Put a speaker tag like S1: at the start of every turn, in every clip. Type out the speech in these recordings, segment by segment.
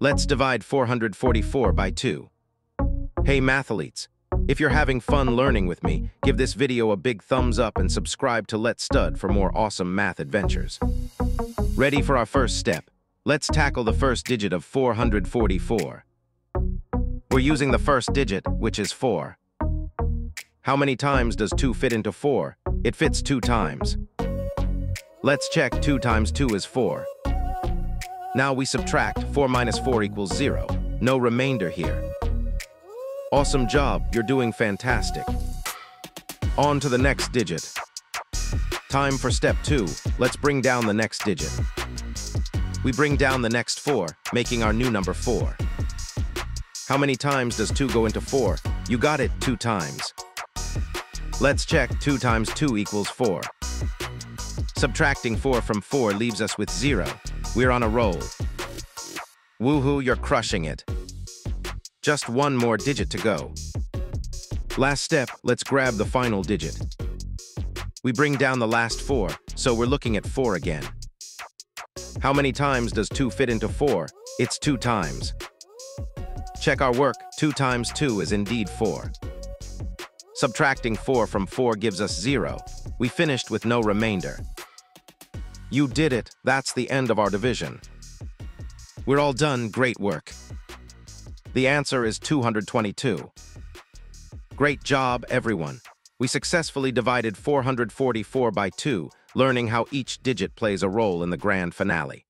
S1: Let's divide 444 by 2. Hey mathletes, if you're having fun learning with me, give this video a big thumbs up and subscribe to Let's Stud for more awesome math adventures. Ready for our first step? Let's tackle the first digit of 444. We're using the first digit, which is 4. How many times does 2 fit into 4? It fits 2 times. Let's check 2 times 2 is 4. Now we subtract 4 minus 4 equals 0. No remainder here. Awesome job, you're doing fantastic. On to the next digit. Time for step 2. Let's bring down the next digit. We bring down the next 4, making our new number 4. How many times does 2 go into 4? You got it, 2 times. Let's check 2 times 2 equals 4. Subtracting 4 from 4 leaves us with 0. We're on a roll. Woohoo, you're crushing it. Just one more digit to go. Last step, let's grab the final digit. We bring down the last 4, so we're looking at 4 again. How many times does 2 fit into 4? It's 2 times. Check our work, 2 times 2 is indeed 4. Subtracting 4 from 4 gives us 0. We finished with no remainder. You did it, that's the end of our division. We're all done, great work. The answer is 222. Great job, everyone. We successfully divided 444 by 2, learning how each digit plays a role in the grand finale.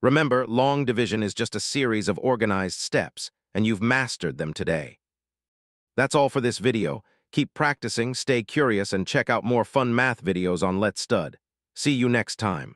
S1: Remember, long division is just a series of organized steps, and you've mastered them today. That's all for this video. Keep practicing, stay curious, and check out more fun math videos on Let's Stud. See you next time.